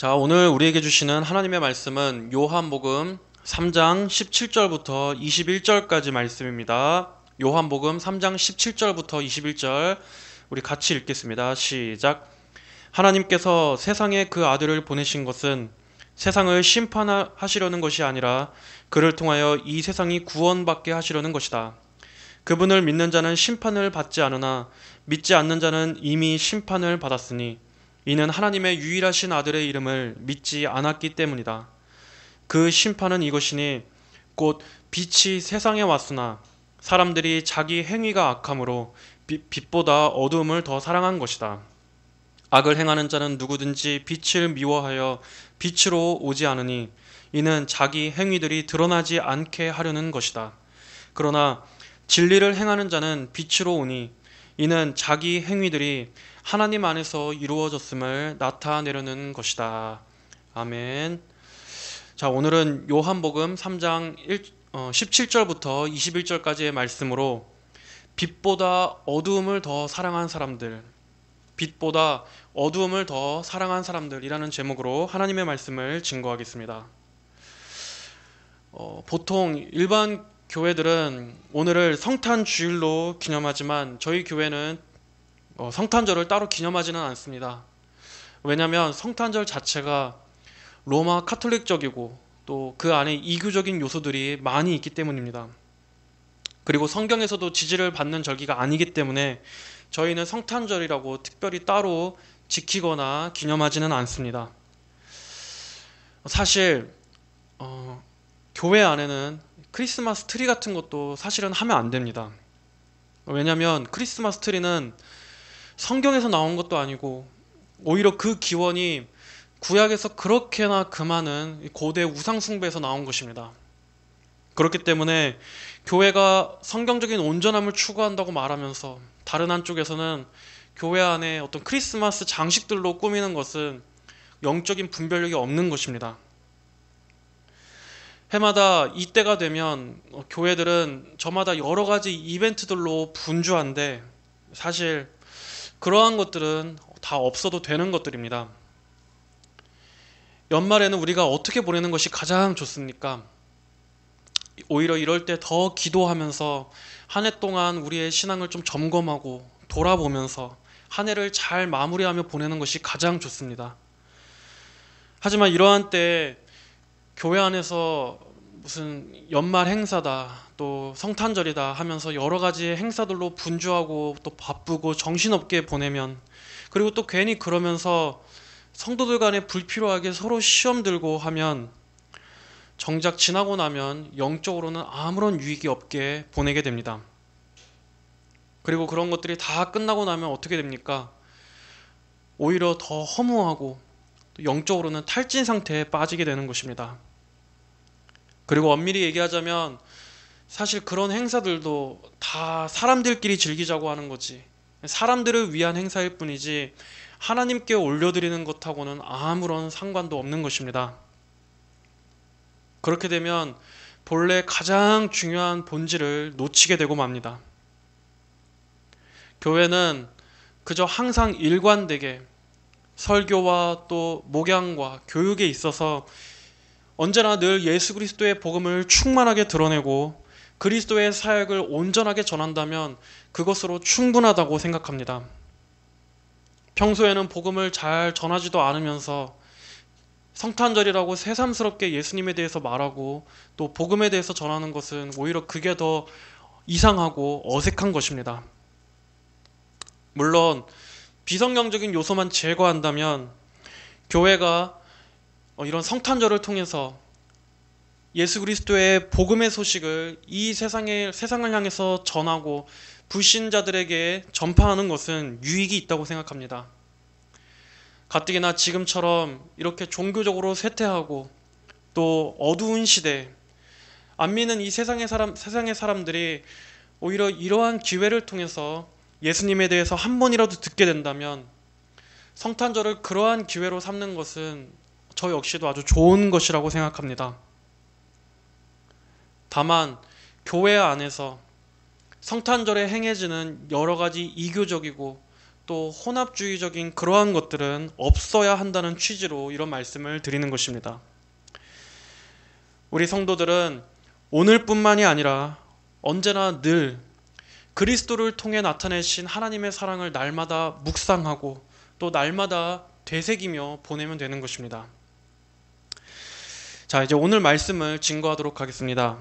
자, 오늘 우리에게 주시는 하나님의 말씀은 요한복음 3장 17절부터 21절까지 말씀입니다. 요한복음 3장 17절부터 21절 우리 같이 읽겠습니다. 시작. 하나님께서 세상에 그 아들을 보내신 것은 세상을 심판하시려는 것이 아니라 그를 통하여 이 세상이 구원받게 하시려는 것이다. 그분을 믿는 자는 심판을 받지 않으나 믿지 않는 자는 이미 심판을 받았으니 이는 하나님의 유일하신 아들의 이름을 믿지 않았기 때문이다. 그 심판은 이것이니 곧 빛이 세상에 왔으나 사람들이 자기 행위가 악함으로 빛보다 어두움을 더 사랑한 것이다. 악을 행하는 자는 누구든지 빛을 미워하여 빛으로 오지 않으니 이는 자기 행위들이 드러나지 않게 하려는 것이다. 그러나 진리를 행하는 자는 빛으로 오니 이는 자기 행위들이 하나님 안에서 이루어졌음을 나타내려는 것이다. 아멘. 자, 오늘은 요한복음 3장 17절부터 21절까지의 말씀으로 빛보다 어두움을 더 사랑한 사람들, 빛보다 어두움을 더 사랑한 사람들이라는 제목으로 하나님의 말씀을 증거하겠습니다. 보통 일반 교회들은 오늘을 성탄 주일로 기념하지만 저희 교회는 성탄절을 따로 기념하지는 않습니다. 왜냐하면 성탄절 자체가 로마 카톨릭적이고 또 그 안에 이교적인 요소들이 많이 있기 때문입니다. 그리고 성경에서도 지지를 받는 절기가 아니기 때문에 저희는 성탄절이라고 특별히 따로 지키거나 기념하지는 않습니다. 사실 교회 안에는 크리스마스 트리 같은 것도 사실은 하면 안 됩니다. 왜냐하면 크리스마스 트리는 성경에서 나온 것도 아니고 오히려 그 기원이 구약에서 그렇게나 그 많은 고대 우상 숭배에서 나온 것입니다. 그렇기 때문에 교회가 성경적인 온전함을 추구한다고 말하면서 다른 한쪽에서는 교회 안에 어떤 크리스마스 장식들로 꾸미는 것은 영적인 분별력이 없는 것입니다. 해마다 이때가 되면 교회들은 저마다 여러 가지 이벤트들로 분주한데 사실 그러한 것들은 다 없어도 되는 것들입니다. 연말에는 우리가 어떻게 보내는 것이 가장 좋습니까? 오히려 이럴 때 더 기도하면서 한 해 동안 우리의 신앙을 좀 점검하고 돌아보면서 한 해를 잘 마무리하며 보내는 것이 가장 좋습니다. 하지만 이러한 때 교회 안에서 무슨 연말 행사다 또 성탄절이다 하면서 여러 가지 행사들로 분주하고 또 바쁘고 정신없게 보내면 그리고 또 괜히 그러면서 성도들 간에 불필요하게 서로 시험 들고 하면 정작 지나고 나면 영적으로는 아무런 유익이 없게 보내게 됩니다. 그리고 그런 것들이 다 끝나고 나면 어떻게 됩니까? 오히려 더 허무하고 또 영적으로는 탈진 상태에 빠지게 되는 것입니다. 그리고 엄밀히 얘기하자면 사실 그런 행사들도 다 사람들끼리 즐기자고 하는 거지 사람들을 위한 행사일 뿐이지 하나님께 올려드리는 것하고는 아무런 상관도 없는 것입니다. 그렇게 되면 본래 가장 중요한 본질을 놓치게 되고 맙니다. 교회는 그저 항상 일관되게 설교와 또 목양과 교육에 있어서 언제나 늘 예수 그리스도의 복음을 충만하게 드러내고 그리스도의 사역을 온전하게 전한다면 그것으로 충분하다고 생각합니다. 평소에는 복음을 잘 전하지도 않으면서 성탄절이라고 새삼스럽게 예수님에 대해서 말하고 또 복음에 대해서 전하는 것은 오히려 그게 더 이상하고 어색한 것입니다. 물론 비성경적인 요소만 제거한다면 교회가 이런 성탄절을 통해서 예수 그리스도의 복음의 소식을 이 세상을 향해서 전하고 불신자들에게 전파하는 것은 유익이 있다고 생각합니다. 가뜩이나 지금처럼 이렇게 종교적으로 쇠퇴하고 또 어두운 시대, 안 믿는 이 세상의 사람들이 오히려 이러한 기회를 통해서 예수님에 대해서 한 번이라도 듣게 된다면 성탄절을 그러한 기회로 삼는 것은 저 역시도 아주 좋은 것이라고 생각합니다. 다만 교회 안에서 성탄절에 행해지는 여러 가지 이교적이고 또 혼합주의적인 그러한 것들은 없어야 한다는 취지로 이런 말씀을 드리는 것입니다. 우리 성도들은 오늘뿐만이 아니라 언제나 늘 그리스도를 통해 나타내신 하나님의 사랑을 날마다 묵상하고 또 날마다 되새기며 보내면 되는 것입니다. 자, 이제 오늘 말씀을 증거하도록 하겠습니다.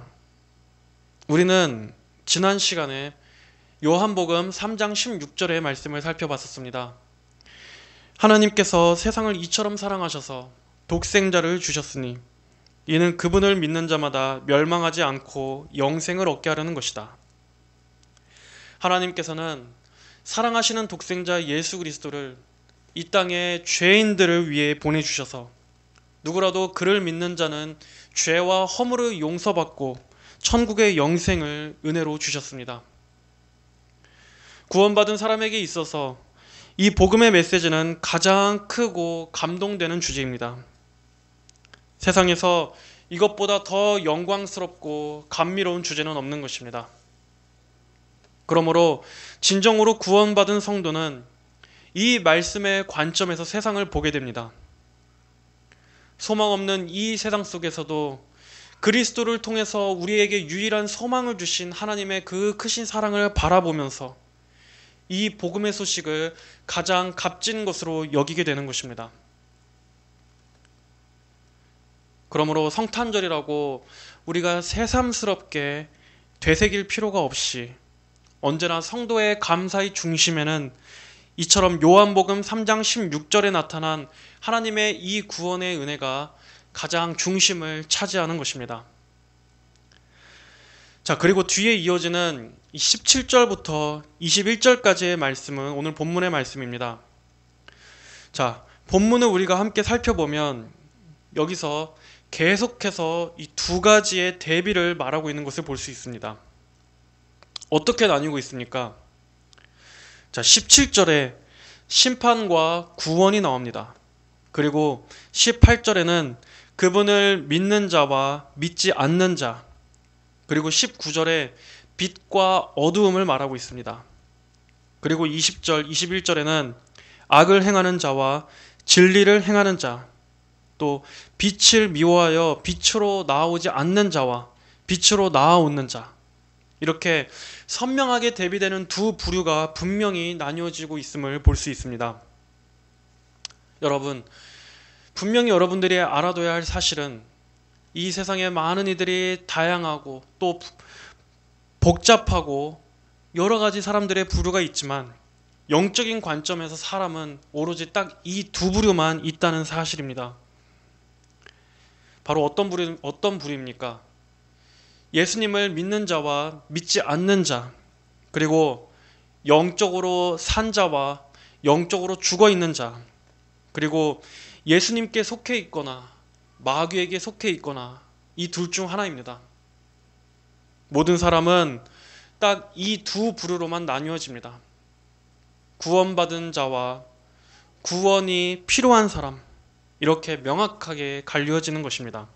우리는 지난 시간에 요한복음 3장 16절의 말씀을 살펴봤었습니다. 하나님께서 세상을 이처럼 사랑하셔서 독생자를 주셨으니 이는 그분을 믿는 자마다 멸망하지 않고 영생을 얻게 하려는 것이다. 하나님께서는 사랑하시는 독생자 예수 그리스도를 이 땅에 죄인들을 위해 보내주셔서 누구라도 그를 믿는 자는 죄와 허물을 용서받고 천국의 영생을 은혜로 주셨습니다. 구원받은 사람에게 있어서 이 복음의 메시지는 가장 크고 감동되는 주제입니다. 세상에서 이것보다 더 영광스럽고 감미로운 주제는 없는 것입니다. 그러므로 진정으로 구원받은 성도는 이 말씀의 관점에서 세상을 보게 됩니다. 소망 없는 이 세상 속에서도 그리스도를 통해서 우리에게 유일한 소망을 주신 하나님의 그 크신 사랑을 바라보면서 이 복음의 소식을 가장 값진 것으로 여기게 되는 것입니다. 그러므로 성탄절이라고 우리가 새삼스럽게 되새길 필요가 없이 언제나 성도의 감사의 중심에는 이처럼 요한복음 3장 16절에 나타난 하나님의 이 구원의 은혜가 가장 중심을 차지하는 것입니다. 자, 그리고 뒤에 이어지는 17절부터 21절까지의 말씀은 오늘 본문의 말씀입니다. 자, 본문을 우리가 함께 살펴보면 여기서 계속해서 이 두 가지의 대비를 말하고 있는 것을 볼 수 있습니다. 어떻게 나뉘고 있습니까? 자, 17절에 심판과 구원이 나옵니다. 그리고 18절에는 그분을 믿는 자와 믿지 않는 자, 그리고 19절에 빛과 어두움을 말하고 있습니다. 그리고 20절, 21절에는 악을 행하는 자와 진리를 행하는 자, 또 빛을 미워하여 빛으로 나아오지 않는 자와 빛으로 나아오는 자, 이렇게 선명하게 대비되는 두 부류가 분명히 나뉘어지고 있음을 볼 수 있습니다. 여러분, 분명히 여러분들이 알아둬야 할 사실은 이 세상에 많은 이들이 다양하고 또 복잡하고 여러 가지 사람들의 부류가 있지만 영적인 관점에서 사람은 오로지 딱 이 두 부류만 있다는 사실입니다. 바로 어떤 부류입니까? 예수님을 믿는 자와 믿지 않는 자, 그리고 영적으로 산 자와 영적으로 죽어 있는 자, 그리고 예수님께 속해 있거나 마귀에게 속해 있거나 이 둘 중 하나입니다. 모든 사람은 딱 이 두 부류로만 나뉘어집니다. 구원받은 자와 구원이 필요한 사람, 이렇게 명확하게 갈리어지는 것입니다.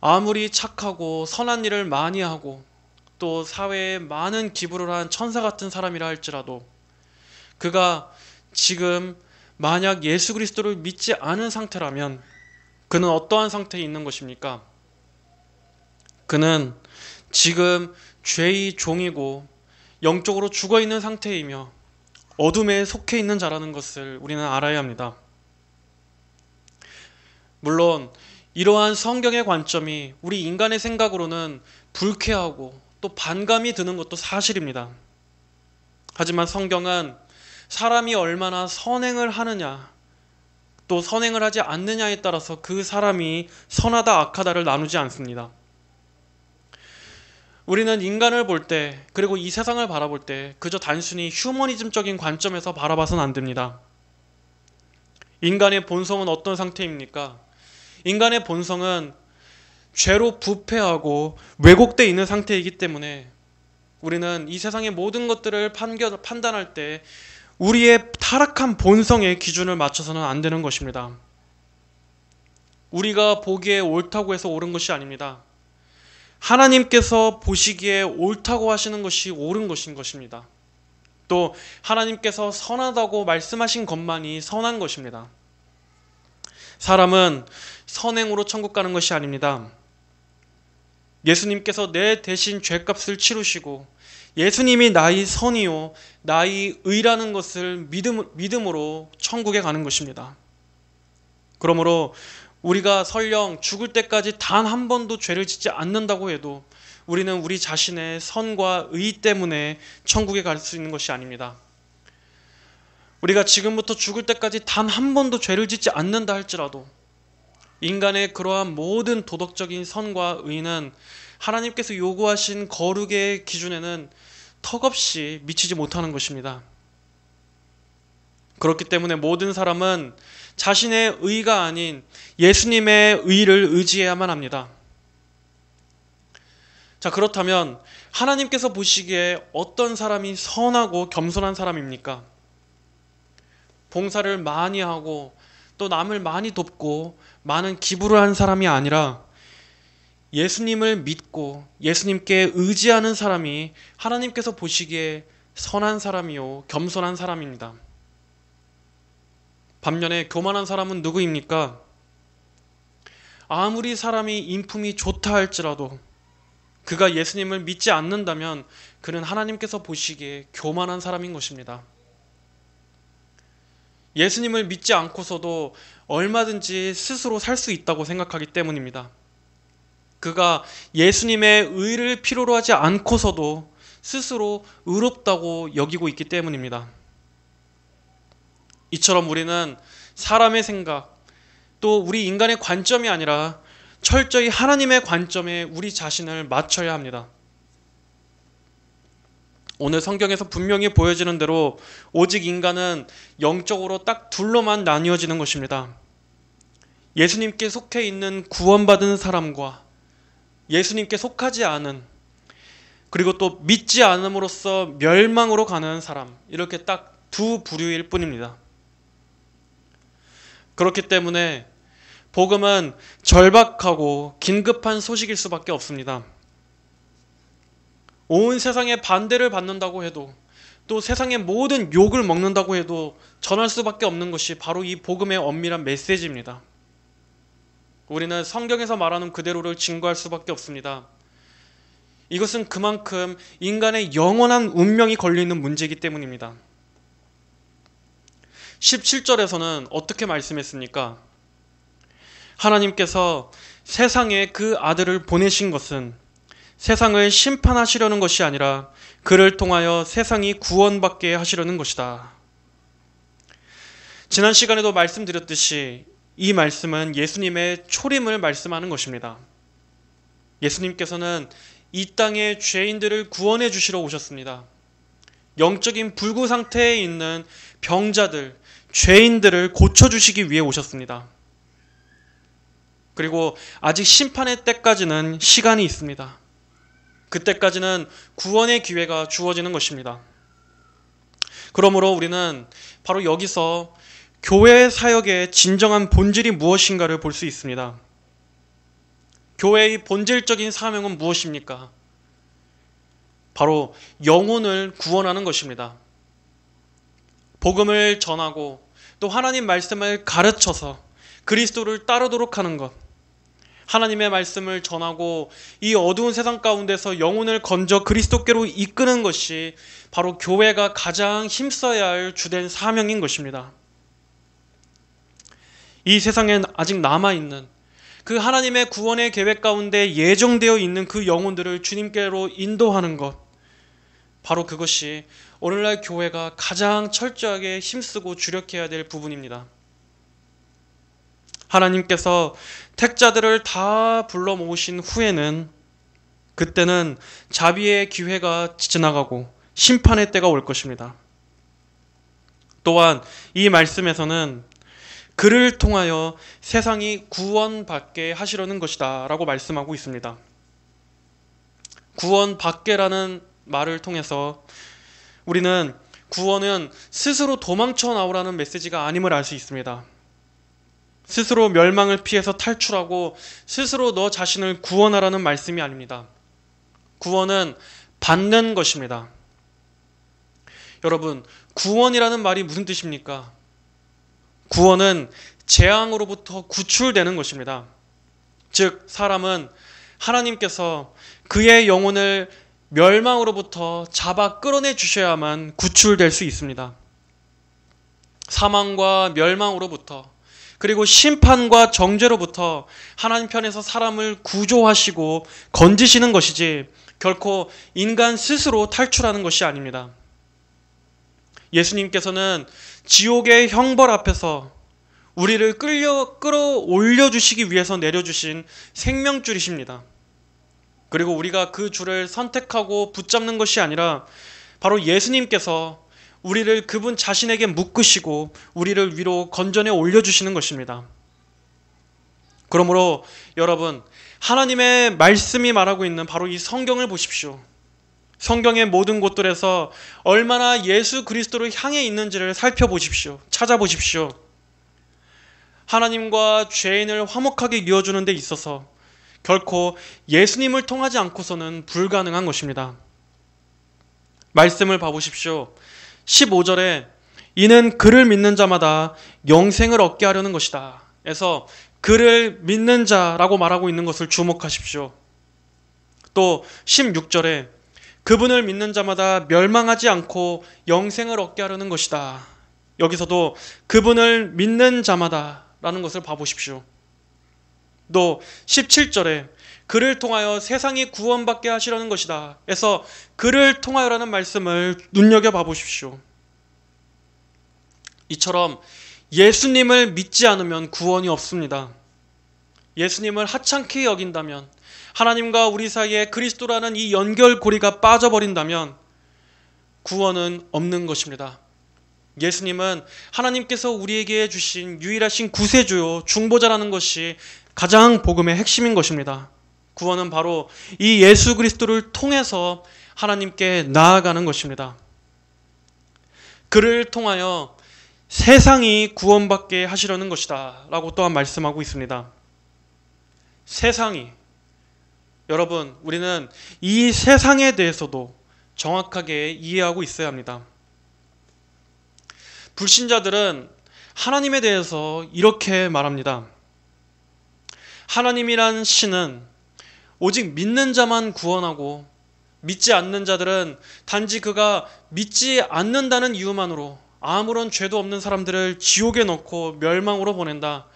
아무리 착하고 선한 일을 많이 하고 또 사회에 많은 기부를 한 천사 같은 사람이라 할지라도 그가 지금 만약 예수 그리스도를 믿지 않은 상태라면 그는 어떠한 상태에 있는 것입니까? 그는 지금 죄의 종이고 영적으로 죽어 있는 상태이며 어둠에 속해 있는 자라는 것을 우리는 알아야 합니다. 물론 이러한 성경의 관점이 우리 인간의 생각으로는 불쾌하고 또 반감이 드는 것도 사실입니다. 하지만 성경은 사람이 얼마나 선행을 하느냐 또 선행을 하지 않느냐에 따라서 그 사람이 선하다 악하다를 나누지 않습니다. 우리는 인간을 볼 때 그리고 이 세상을 바라볼 때 그저 단순히 휴머니즘적인 관점에서 바라봐서는 안 됩니다. 인간의 본성은 어떤 상태입니까? 인간의 본성은 죄로 부패하고 왜곡되어 있는 상태이기 때문에 우리는 이 세상의 모든 것들을 판단할 때 우리의 타락한 본성의 기준을 맞춰서는 안 되는 것입니다. 우리가 보기에 옳다고 해서 옳은 것이 아닙니다. 하나님께서 보시기에 옳다고 하시는 것이 옳은 것인 것입니다. 또 하나님께서 선하다고 말씀하신 것만이 선한 것입니다. 사람은 선행으로 천국 가는 것이 아닙니다. 예수님께서 내 대신 죄값을 치르시고 예수님이 나의 선이요 나의 의라는 것을 믿음으로 천국에 가는 것입니다. 그러므로 우리가 설령 죽을 때까지 단 한 번도 죄를 짓지 않는다고 해도 우리는 우리 자신의 선과 의 때문에 천국에 갈 수 있는 것이 아닙니다. 우리가 지금부터 죽을 때까지 단 한 번도 죄를 짓지 않는다 할지라도 인간의 그러한 모든 도덕적인 선과 의는 하나님께서 요구하신 거룩의 기준에는 턱없이 미치지 못하는 것입니다. 그렇기 때문에 모든 사람은 자신의 의가 아닌 예수님의 의를 의지해야만 합니다. 자, 그렇다면 하나님께서 보시기에 어떤 사람이 선하고 겸손한 사람입니까? 봉사를 많이 하고 또 남을 많이 돕고 많은 기부를 한 사람이 아니라 예수님을 믿고 예수님께 의지하는 사람이 하나님께서 보시기에 선한 사람이요 겸손한 사람입니다. 반면에 교만한 사람은 누구입니까? 아무리 사람이 인품이 좋다 할지라도 그가 예수님을 믿지 않는다면 그는 하나님께서 보시기에 교만한 사람인 것입니다. 예수님을 믿지 않고서도 얼마든지 스스로 살 수 있다고 생각하기 때문입니다. 그가 예수님의 의를 필요로 하지 않고서도 스스로 의롭다고 여기고 있기 때문입니다. 이처럼 우리는 사람의 생각, 또 우리 인간의 관점이 아니라 철저히 하나님의 관점에 우리 자신을 맞춰야 합니다. 오늘 성경에서 분명히 보여지는 대로 오직 인간은 영적으로 딱 둘로만 나뉘어지는 것입니다. 예수님께 속해 있는 구원받은 사람과 예수님께 속하지 않은, 그리고 또 믿지 않음으로써 멸망으로 가는 사람, 이렇게 딱 두 부류일 뿐입니다. 그렇기 때문에 복음은 절박하고 긴급한 소식일 수밖에 없습니다. 온 세상의 반대를 받는다고 해도 또 세상의 모든 욕을 먹는다고 해도 전할 수밖에 없는 것이 바로 이 복음의 엄밀한 메시지입니다. 우리는 성경에서 말하는 그대로를 증거할 수밖에 없습니다. 이것은 그만큼 인간의 영원한 운명이 걸려있는 문제이기 때문입니다. 17절에서는 어떻게 말씀했습니까? 하나님께서 세상에 그 아들을 보내신 것은 세상을 심판하시려는 것이 아니라 그를 통하여 세상이 구원받게 하시려는 것이다. 지난 시간에도 말씀드렸듯이 이 말씀은 예수님의 초림을 말씀하는 것입니다. 예수님께서는 이 땅의 죄인들을 구원해 주시러 오셨습니다. 영적인 불구 상태에 있는 병자들, 죄인들을 고쳐주시기 위해 오셨습니다. 그리고 아직 심판의 때까지는 시간이 있습니다. 그때까지는 구원의 기회가 주어지는 것입니다. 그러므로 우리는 바로 여기서 교회 사역의 진정한 본질이 무엇인가를 볼 수 있습니다. 교회의 본질적인 사명은 무엇입니까? 바로 영혼을 구원하는 것입니다. 복음을 전하고 또 하나님 말씀을 가르쳐서 그리스도를 따르도록 하는 것, 하나님의 말씀을 전하고 이 어두운 세상 가운데서 영혼을 건져 그리스도께로 이끄는 것이 바로 교회가 가장 힘써야 할 주된 사명인 것입니다. 이 세상엔 아직 남아있는 그 하나님의 구원의 계획 가운데 예정되어 있는 그 영혼들을 주님께로 인도하는 것, 바로 그것이 오늘날 교회가 가장 철저하게 힘쓰고 주력해야 될 부분입니다. 하나님께서 택자들을 다 불러 모으신 후에는 그때는 자비의 기회가 지나가고 심판의 때가 올 것입니다. 또한 이 말씀에서는 그를 통하여 세상이 구원받게 하시려는 것이다 라고 말씀하고 있습니다. 구원받게라는 말을 통해서 우리는 구원은 스스로 도망쳐 나오라는 메시지가 아님을 알 수 있습니다. 스스로 멸망을 피해서 탈출하고 스스로 너 자신을 구원하라는 말씀이 아닙니다. 구원은 받는 것입니다. 여러분, 구원이라는 말이 무슨 뜻입니까? 구원은 재앙으로부터 구출되는 것입니다. 즉, 사람은 하나님께서 그의 영혼을 멸망으로부터 잡아 끌어내 주셔야만 구출될 수 있습니다. 사망과 멸망으로부터, 그리고 심판과 정죄로부터 하나님 편에서 사람을 구조하시고 건지시는 것이지 결코 인간 스스로 탈출하는 것이 아닙니다. 예수님께서는 지옥의 형벌 앞에서 우리를 끌어올려 주시기 위해서 내려주신 생명줄이십니다. 그리고 우리가 그 줄을 선택하고 붙잡는 것이 아니라 바로 예수님께서 우리를 그분 자신에게 묶으시고 우리를 위로 건전에 올려주시는 것입니다. 그러므로 여러분, 하나님의 말씀이 말하고 있는 바로 이 성경을 보십시오. 성경의 모든 곳들에서 얼마나 예수 그리스도를 향해 있는지를 살펴보십시오. 찾아보십시오. 하나님과 죄인을 화목하게 이어주는 데 있어서 결코 예수님을 통하지 않고서는 불가능한 것입니다. 말씀을 봐보십시오. 15절에 이는 그를 믿는 자마다 영생을 얻게 하려는 것이다. 그래서 그를 믿는 자라고 말하고 있는 것을 주목하십시오. 또 16절에 그분을 믿는 자마다 멸망하지 않고 영생을 얻게 하려는 것이다. 여기서도 그분을 믿는 자마다 라는 것을 봐보십시오. 또 17절에 그를 통하여 세상이 구원받게 하시려는 것이다. 그래서 그를 통하여라는 말씀을 눈여겨봐 보십시오. 이처럼 예수님을 믿지 않으면 구원이 없습니다. 예수님을 하찮게 여긴다면, 하나님과 우리 사이에 그리스도라는 이 연결고리가 빠져버린다면 구원은 없는 것입니다. 예수님은 하나님께서 우리에게 주신 유일하신 구세주요 중보자라는 것이 가장 복음의 핵심인 것입니다. 구원은 바로 이 예수 그리스도를 통해서 하나님께 나아가는 것입니다. 그를 통하여 세상이 구원받게 하시려는 것이다 라고 또한 말씀하고 있습니다. 세상이, 여러분, 우리는 이 세상에 대해서도 정확하게 이해하고 있어야 합니다. 불신자들은 하나님에 대해서 이렇게 말합니다. 하나님이란 신은 오직 믿는 자만 구원하고 믿지 않는 자들은 단지 그가 믿지 않는다는 이유만으로 아무런 죄도 없는 사람들을 지옥에 넣고 멸망으로 보낸다.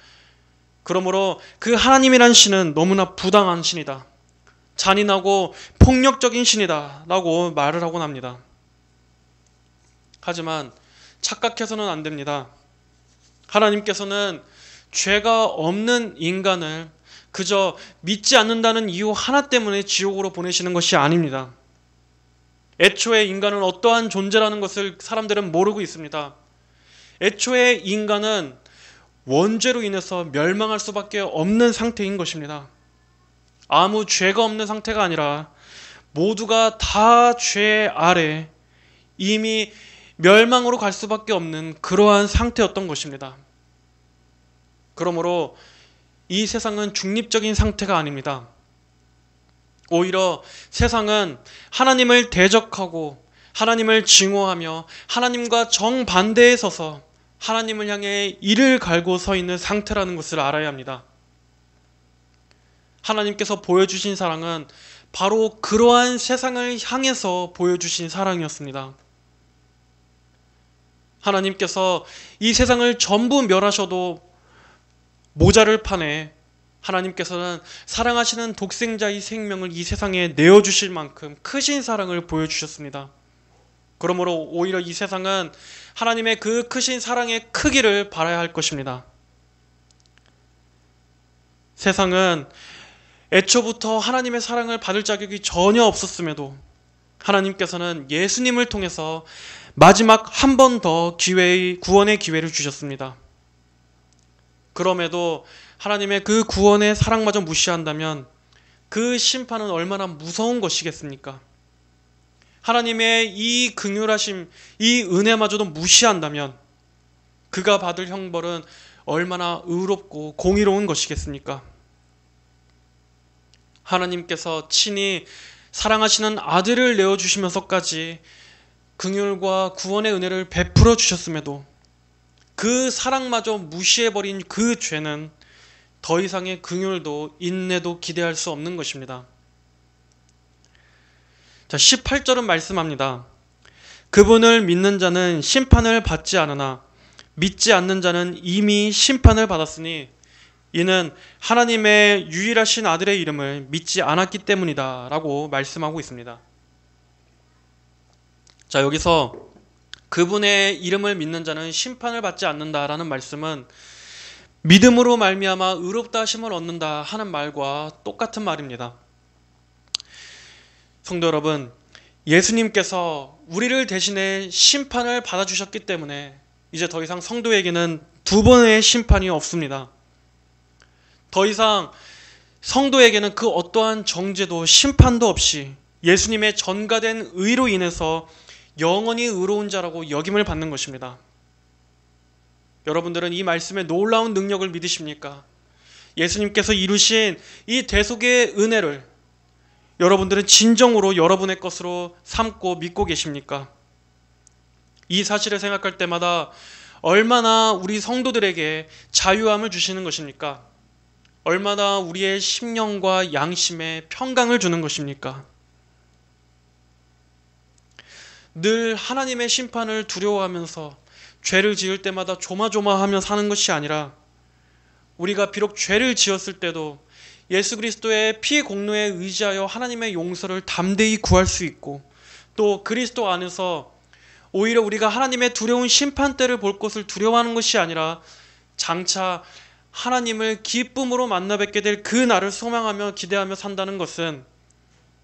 그러므로 그 하나님이란 신은 너무나 부당한 신이다. 잔인하고 폭력적인 신이다 라고 말을 하곤 합니다. 하지만 착각해서는 안 됩니다. 하나님께서는 죄가 없는 인간을 그저 믿지 않는다는 이유 하나 때문에 지옥으로 보내시는 것이 아닙니다. 애초에 인간은 어떠한 존재라는 것을 사람들은 모르고 있습니다. 애초에 인간은 원죄로 인해서 멸망할 수밖에 없는 상태인 것입니다. 아무 죄가 없는 상태가 아니라 모두가 다 죄 아래 이미 멸망으로 갈 수밖에 없는 그러한 상태였던 것입니다. 그러므로 이 세상은 중립적인 상태가 아닙니다. 오히려 세상은 하나님을 대적하고 하나님을 증오하며 하나님과 정반대에 서서 하나님을 향해 이를 갈고 서 있는 상태라는 것을 알아야 합니다. 하나님께서 보여주신 사랑은 바로 그러한 세상을 향해서 보여주신 사랑이었습니다. 하나님께서 이 세상을 전부 멸하셔도 모자를 파내 하나님께서는 사랑하시는 독생자의 생명을 이 세상에 내어주실 만큼 크신 사랑을 보여주셨습니다. 그러므로 오히려 이 세상은 하나님의 그 크신 사랑의 크기를 바라야 할 것입니다. 세상은 애초부터 하나님의 사랑을 받을 자격이 전혀 없었음에도 하나님께서는 예수님을 통해서 마지막 한 번 더 구원의 기회를 주셨습니다. 그럼에도 하나님의 그 구원의 사랑마저 무시한다면 그 심판은 얼마나 무서운 것이겠습니까? 하나님의 이 긍휼하심, 이 은혜마저도 무시한다면 그가 받을 형벌은 얼마나 의롭고 공의로운 것이겠습니까? 하나님께서 친히 사랑하시는 아들을 내어주시면서까지 긍휼과 구원의 은혜를 베풀어 주셨음에도 그 사랑마저 무시해버린 그 죄는 더 이상의 긍휼도 인내도 기대할 수 없는 것입니다. 자, 18절은 말씀합니다. 그분을 믿는 자는 심판을 받지 않으나 믿지 않는 자는 이미 심판을 받았으니 이는 하나님의 유일하신 아들의 이름을 믿지 않았기 때문이다 라고 말씀하고 있습니다. 자, 여기서 그분의 이름을 믿는 자는 심판을 받지 않는다라는 말씀은 믿음으로 말미암아 의롭다 하심을 얻는다 하는 말과 똑같은 말입니다. 성도 여러분, 예수님께서 우리를 대신해 심판을 받아주셨기 때문에 이제 더 이상 성도에게는 두 번의 심판이 없습니다. 더 이상 성도에게는 그 어떠한 정죄도 심판도 없이 예수님의 전가된 의로 인해서 영원히 의로운 자라고 여김을 받는 것입니다. 여러분들은 이 말씀의 놀라운 능력을 믿으십니까? 예수님께서 이루신 이 대속의 은혜를 여러분들은 진정으로 여러분의 것으로 삼고 믿고 계십니까? 이 사실을 생각할 때마다 얼마나 우리 성도들에게 자유함을 주시는 것입니까? 얼마나 우리의 심령과 양심에 평강을 주는 것입니까? 늘 하나님의 심판을 두려워하면서 죄를 지을 때마다 조마조마하며 사는 것이 아니라 우리가 비록 죄를 지었을 때도 예수 그리스도의 피 공로에 의지하여 하나님의 용서를 담대히 구할 수 있고 또 그리스도 안에서 오히려 우리가 하나님의 두려운 심판대를 볼 것을 두려워하는 것이 아니라 장차 하나님을 기쁨으로 만나 뵙게 될 그 날을 소망하며 기대하며 산다는 것은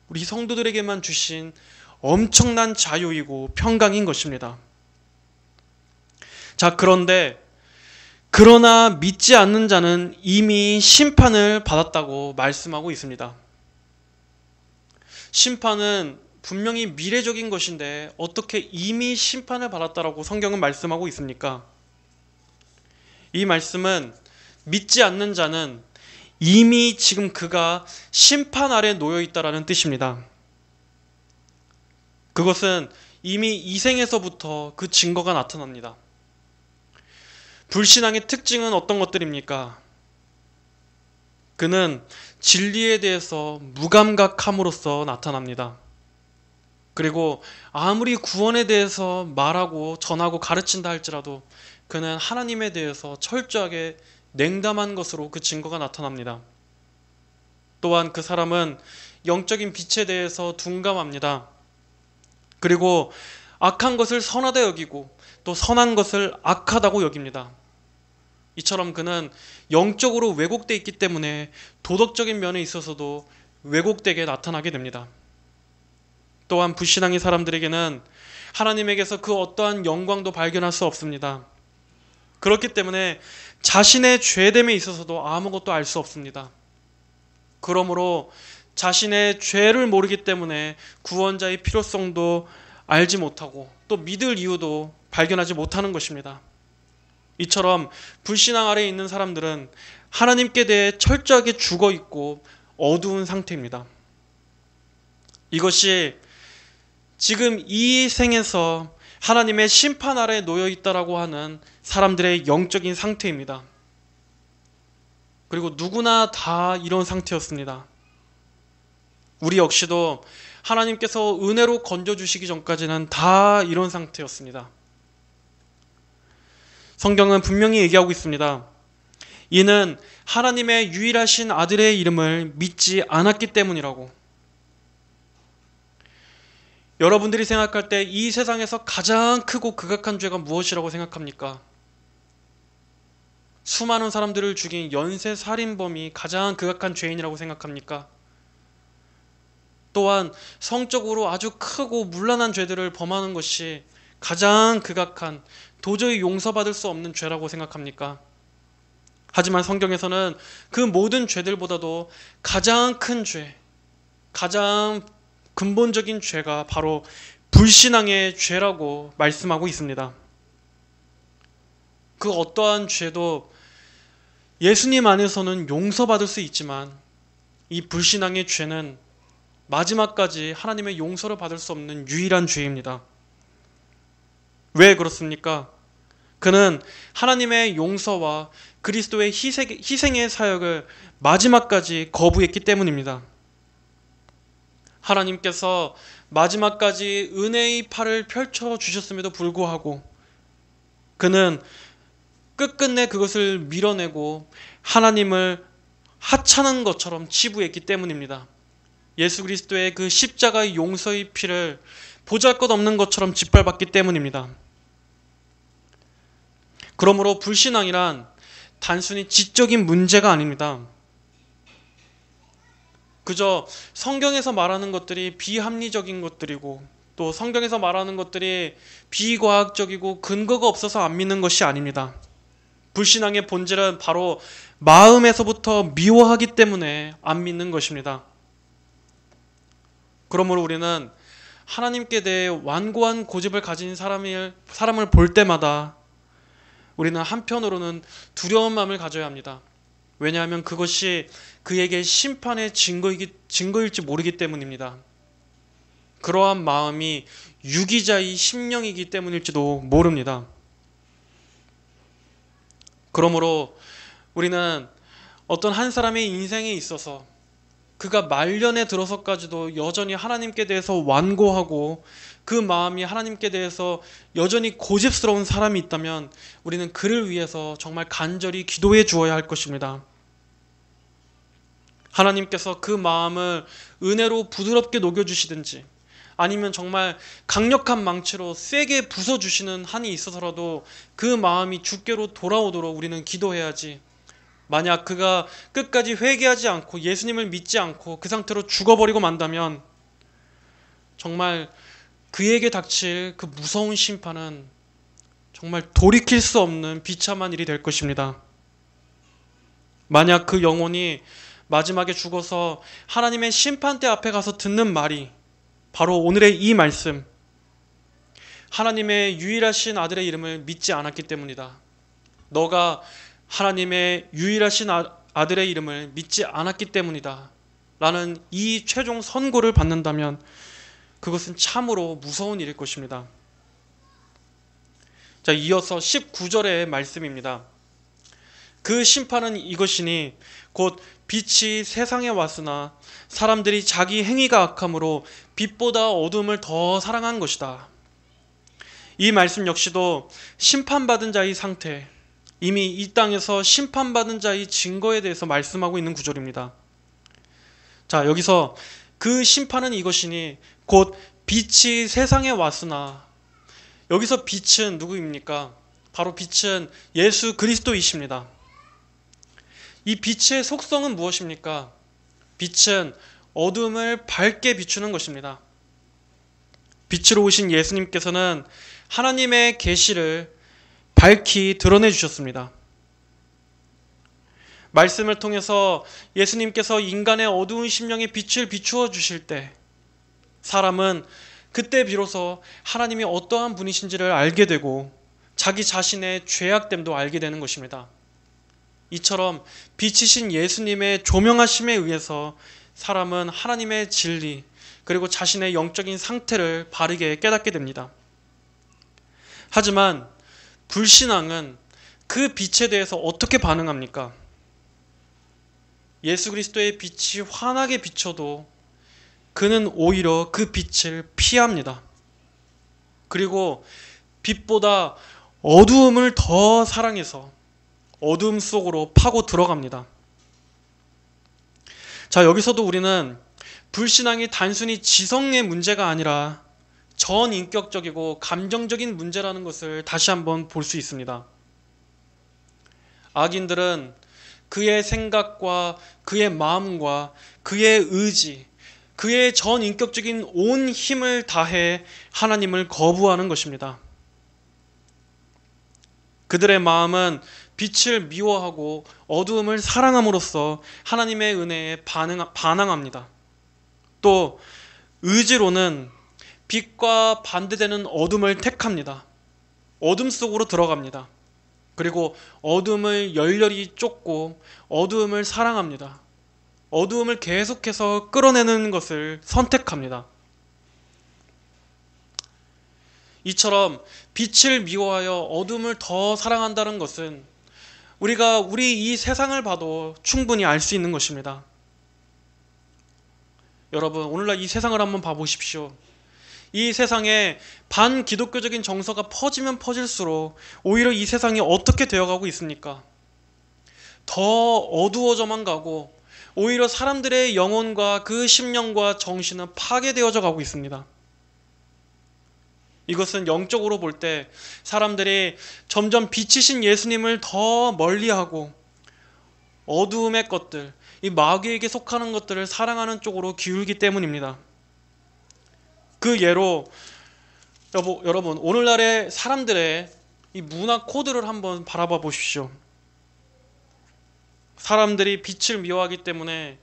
우리 성도들에게만 주신 엄청난 자유이고 평강인 것입니다. 자, 그러나 믿지 않는 자는 이미 심판을 받았다고 말씀하고 있습니다. 심판은 분명히 미래적인 것인데 어떻게 이미 심판을 받았다라고 성경은 말씀하고 있습니까? 이 말씀은 믿지 않는 자는 이미 지금 그가 심판 아래 놓여 있다라는 뜻입니다. 그것은 이미 이 생에서부터 그 증거가 나타납니다. 불신앙의 특징은 어떤 것들입니까? 그는 진리에 대해서 무감각함으로써 나타납니다. 그리고 아무리 구원에 대해서 말하고 전하고 가르친다 할지라도 그는 하나님에 대해서 철저하게 냉담한 것으로 그 증거가 나타납니다. 또한 그 사람은 영적인 빛에 대해서 둔감합니다. 그리고 악한 것을 선하다 여기고 또 선한 것을 악하다고 여깁니다. 이처럼 그는 영적으로 왜곡되어 있기 때문에 도덕적인 면에 있어서도 왜곡되게 나타나게 됩니다. 또한 불신앙의 사람들에게는 하나님에게서 그 어떠한 영광도 발견할 수 없습니다. 그렇기 때문에 자신의 죄됨에 있어서도 아무것도 알 수 없습니다. 그러므로 자신의 죄를 모르기 때문에 구원자의 필요성도 알지 못하고 또 믿을 이유도 발견하지 못하는 것입니다. 이처럼 불신앙 아래에 있는 사람들은 하나님께 대해 철저하게 죽어있고 어두운 상태입니다. 이것이 지금 이 생에서 하나님의 심판 아래에 놓여 있다라고 하는 사람들의 영적인 상태입니다. 그리고 누구나 다 이런 상태였습니다. 우리 역시도 하나님께서 은혜로 건져주시기 전까지는 다 이런 상태였습니다. 성경은 분명히 얘기하고 있습니다. 이는 하나님의 유일하신 아들의 이름을 믿지 않았기 때문이라고. 여러분들이 생각할 때 이 세상에서 가장 크고 극악한 죄가 무엇이라고 생각합니까? 수많은 사람들을 죽인 연쇄살인범이 가장 극악한 죄인이라고 생각합니까? 또한 성적으로 아주 크고 문란한 죄들을 범하는 것이 가장 극악한 도저히 용서받을 수 없는 죄라고 생각합니까? 하지만 성경에서는 그 모든 죄들보다도 가장 큰 죄, 가장 근본적인 죄가 바로 불신앙의 죄라고 말씀하고 있습니다. 그 어떠한 죄도 예수님 안에서는 용서받을 수 있지만 이 불신앙의 죄는 마지막까지 하나님의 용서를 받을 수 없는 유일한 죄입니다. 왜 그렇습니까? 그는 하나님의 용서와 그리스도의 희생의 사역을 마지막까지 거부했기 때문입니다. 하나님께서 마지막까지 은혜의 팔을 펼쳐 주셨음에도 불구하고 그는 끝끝내 그것을 밀어내고 하나님을 하찮은 것처럼 치부했기 때문입니다. 예수 그리스도의 그 십자가의 용서의 피를 보잘것없는 것처럼 짓밟았기 때문입니다. 그러므로 불신앙이란 단순히 지적인 문제가 아닙니다. 그저 성경에서 말하는 것들이 비합리적인 것들이고 또 성경에서 말하는 것들이 비과학적이고 근거가 없어서 안 믿는 것이 아닙니다. 불신앙의 본질은 바로 마음에서부터 미워하기 때문에 안 믿는 것입니다. 그러므로 우리는 하나님께 대해 완고한 고집을 가진 사람을 볼 때마다 우리는 한편으로는 두려운 마음을 가져야 합니다. 왜냐하면 그것이 그에게 심판의 증거일지 모르기 때문입니다. 그러한 마음이 유기자의 심령이기 때문일지도 모릅니다. 그러므로 우리는 어떤 한 사람의 인생에 있어서 그가 말년에 들어서까지도 여전히 하나님께 대해서 완고하고 그 마음이 하나님께 대해서 여전히 고집스러운 사람이 있다면 우리는 그를 위해서 정말 간절히 기도해 주어야 할 것입니다. 하나님께서 그 마음을 은혜로 부드럽게 녹여주시든지 아니면 정말 강력한 망치로 세게 부숴주시는 한이 있어서라도 그 마음이 주께로 돌아오도록 우리는 기도해야지, 만약 그가 끝까지 회개하지 않고 예수님을 믿지 않고 그 상태로 죽어버리고 만다면 정말 그에게 닥칠 그 무서운 심판은 정말 돌이킬 수 없는 비참한 일이 될 것입니다. 만약 그 영혼이 마지막에 죽어서 하나님의 심판대 앞에 가서 듣는 말이 바로 오늘의 이 말씀, 하나님의 유일하신 아들의 이름을 믿지 않았기 때문이다. 너가 하나님의 유일하신 아들의 이름을 믿지 않았기 때문이다 라는 이 최종 선고를 받는다면 그것은 참으로 무서운 일일 것입니다. 자, 이어서 19절의 말씀입니다. 그 심판은 이것이니 곧 빛이 세상에 왔으나 사람들이 자기 행위가 악함으로 빛보다 어둠을 더 사랑한 것이다. 이 말씀 역시도 심판받은 자의 상태, 이미 이 땅에서 심판받은 자의 증거에 대해서 말씀하고 있는 구절입니다. 자, 여기서 그 심판은 이것이니 곧 빛이 세상에 왔으나, 여기서 빛은 누구입니까? 바로 빛은 예수 그리스도이십니다. 이 빛의 속성은 무엇입니까? 빛은 어둠을 밝게 비추는 것입니다. 빛으로 오신 예수님께서는 하나님의 계시를 밝히 드러내 주셨습니다. 말씀을 통해서 예수님께서 인간의 어두운 심령에 빛을 비추어 주실 때 사람은 그때 비로소 하나님이 어떠한 분이신지를 알게 되고 자기 자신의 죄악됨도 알게 되는 것입니다. 이처럼 빛이신 예수님의 조명하심에 의해서 사람은 하나님의 진리 그리고 자신의 영적인 상태를 바르게 깨닫게 됩니다. 하지만 불신앙은 그 빛에 대해서 어떻게 반응합니까? 예수 그리스도의 빛이 환하게 비춰도 그는 오히려 그 빛을 피합니다. 그리고 빛보다 어두움을 더 사랑해서 어둠 속으로 파고 들어갑니다. 자, 여기서도 우리는 불신앙이 단순히 지성의 문제가 아니라 전인격적이고 감정적인 문제라는 것을 다시 한번 볼 수 있습니다. 악인들은 그의 생각과 그의 마음과 그의 의지, 그의 전인격적인 온 힘을 다해 하나님을 거부하는 것입니다. 그들의 마음은 빛을 미워하고 어두움을 사랑함으로써 하나님의 은혜에 반항합니다. 또 의지로는 빛과 반대되는 어둠을 택합니다. 어둠 속으로 들어갑니다. 그리고 어둠을 열렬히 쫓고 어두움을 사랑합니다. 어두움을 계속해서 끌어내는 것을 선택합니다. 이처럼 빛을 미워하여 어둠을 더 사랑한다는 것은 우리가 우리 이 세상을 봐도 충분히 알 수 있는 것입니다. 여러분, 오늘날 이 세상을 한번 봐보십시오. 이 세상에 반기독교적인 정서가 퍼지면 퍼질수록 오히려 이 세상이 어떻게 되어가고 있습니까? 더 어두워져만 가고 오히려 사람들의 영혼과 그 심령과 정신은 파괴되어져 가고 있습니다. 이것은 영적으로 볼 때 사람들이 점점 빛이신 예수님을 더 멀리하고 어두움의 것들, 이 마귀에게 속하는 것들을 사랑하는 쪽으로 기울기 때문입니다. 그 예로 여러분, 오늘날의 사람들의 이 문화 코드를 한번 바라봐 보십시오. 사람들이 빛을 미워하기 때문에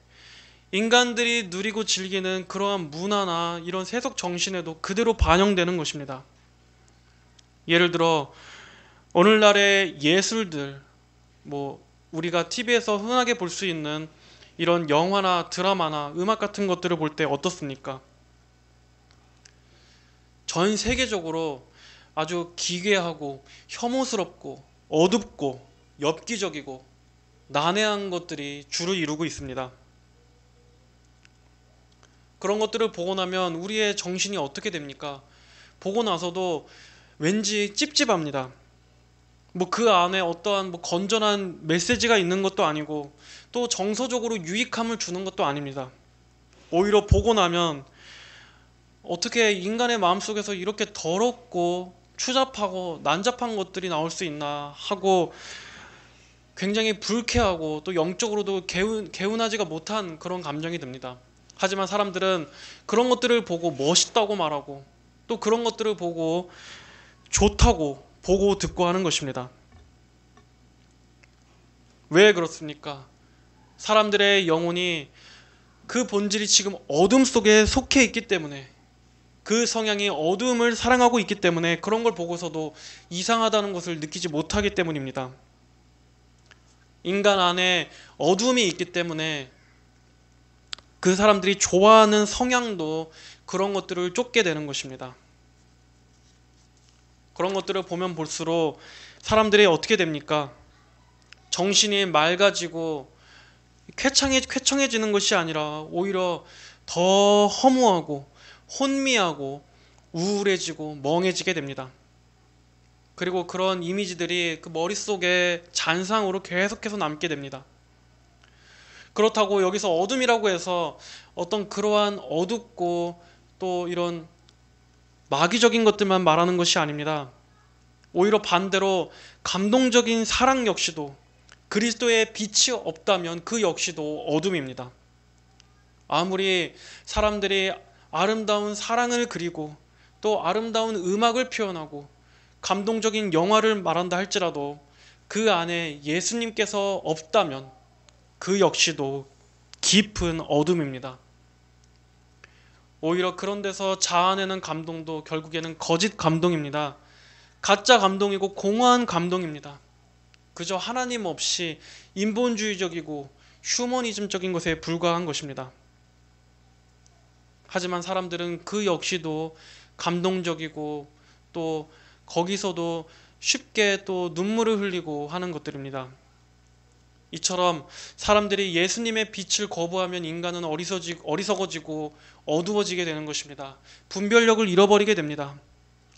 인간들이 누리고 즐기는 그러한 문화나 이런 세속 정신에도 그대로 반영되는 것입니다. 예를 들어 오늘날의 예술들, 우리가 TV에서 흔하게 볼 수 있는 이런 영화나 드라마나 음악 같은 것들을 볼 때 어떻습니까? 전 세계적으로 아주 기괴하고 혐오스럽고 어둡고 엽기적이고 난해한 것들이 주를 이루고 있습니다. 그런 것들을 보고 나면 우리의 정신이 어떻게 됩니까? 보고 나서도 왠지 찝찝합니다. 그 안에 어떠한 건전한 메시지가 있는 것도 아니고 또 정서적으로 유익함을 주는 것도 아닙니다. 오히려 보고 나면 어떻게 인간의 마음속에서 이렇게 더럽고 추잡하고 난잡한 것들이 나올 수 있나 하고 굉장히 불쾌하고 또 영적으로도 개운하지가 못한 그런 감정이 듭니다. 하지만 사람들은 그런 것들을 보고 멋있다고 말하고 또 그런 것들을 보고 좋다고 보고 듣고 하는 것입니다. 왜 그렇습니까? 사람들의 영혼이 그 본질이 지금 어둠 속에 속해 있기 때문에, 그 성향이 어둠을 사랑하고 있기 때문에 그런 걸 보고서도 이상하다는 것을 느끼지 못하기 때문입니다. 인간 안에 어둠이 있기 때문에 그 사람들이 좋아하는 성향도 그런 것들을 쫓게 되는 것입니다. 그런 것들을 보면 볼수록 사람들이 어떻게 됩니까? 정신이 맑아지고 쾌청해지는 것이 아니라 오히려 더 허무하고 혼미하고 우울해지고 멍해지게 됩니다. 그리고 그런 이미지들이 그 머릿속에 잔상으로 계속해서 남게 됩니다. 그렇다고 여기서 어둠이라고 해서 어떤 그러한 어둡고 또 이런 마귀적인 것들만 말하는 것이 아닙니다. 오히려 반대로 감동적인 사랑 역시도 그리스도의 빛이 없다면 그 역시도 어둠입니다. 아무리 사람들이 아름다운 사랑을 그리고 또 아름다운 음악을 표현하고 감동적인 영화를 말한다 할지라도 그 안에 예수님께서 없다면 그 역시도 깊은 어둠입니다. 오히려 그런 데서 자아내는 감동도 결국에는 거짓 감동입니다. 가짜 감동이고 공허한 감동입니다. 그저 하나님 없이 인본주의적이고 휴머니즘적인 것에 불과한 것입니다. 하지만 사람들은 그 역시도 감동적이고 또 거기서도 쉽게 또 눈물을 흘리고 하는 것들입니다. 이처럼 사람들이 예수님의 빛을 거부하면 인간은 어리석어지고 어두워지게 되는 것입니다. 분별력을 잃어버리게 됩니다.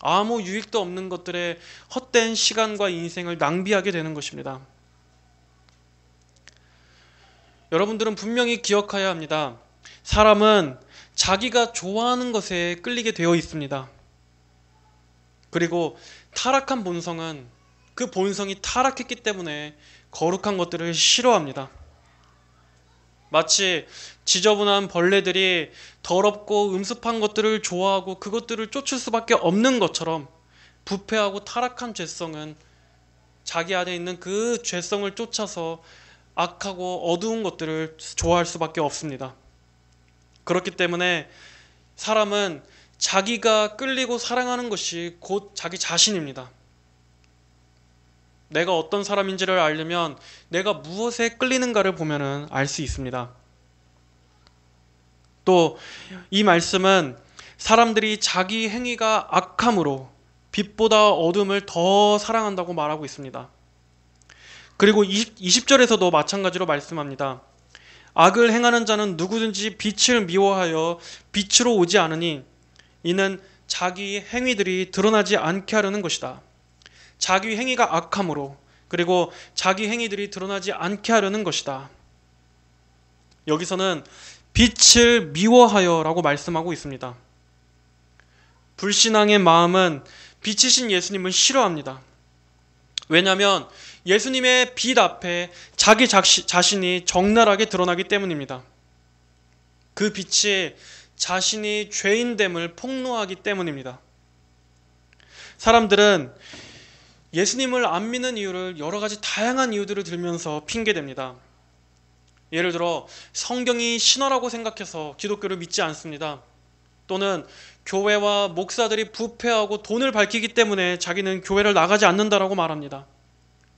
아무 유익도 없는 것들에 헛된 시간과 인생을 낭비하게 되는 것입니다. 여러분들은 분명히 기억해야 합니다. 사람은 자기가 좋아하는 것에 끌리게 되어 있습니다. 그리고 타락한 본성은 그 본성이 타락했기 때문에 거룩한 것들을 싫어합니다. 마치 지저분한 벌레들이 더럽고 음습한 것들을 좋아하고 그것들을 쫓을 수밖에 없는 것처럼 부패하고 타락한 죄성은 자기 안에 있는 그 죄성을 쫓아서 악하고 어두운 것들을 좋아할 수밖에 없습니다. 그렇기 때문에 사람은 자기가 끌리고 사랑하는 것이 곧 자기 자신입니다. 내가 어떤 사람인지를 알려면 내가 무엇에 끌리는가를 보면 알 수 있습니다. 또 이 말씀은 사람들이 자기 행위가 악함으로 빛보다 어둠을 더 사랑한다고 말하고 있습니다. 그리고 20절에서도 마찬가지로 말씀합니다. 악을 행하는 자는 누구든지 빛을 미워하여 빛으로 오지 않으니 이는 자기 행위들이 드러나지 않게 하려는 것이다. 자기 행위가 악함으로, 그리고 자기 행위들이 드러나지 않게 하려는 것이다. 여기서는 빛을 미워하여 라고 말씀하고 있습니다. 불신앙의 마음은 빛이신 예수님을 싫어합니다. 왜냐하면 예수님의 빛 앞에 자기 자신이 적나라하게 드러나기 때문입니다. 그 빛이 자신이 죄인됨을 폭로하기 때문입니다. 사람들은 예수님을 안 믿는 이유를 여러 가지 다양한 이유들을 들면서 핑계댑니다. 예를 들어 성경이 신화라고 생각해서 기독교를 믿지 않습니다. 또는 교회와 목사들이 부패하고 돈을 밝히기 때문에 자기는 교회를 나가지 않는다라고 말합니다.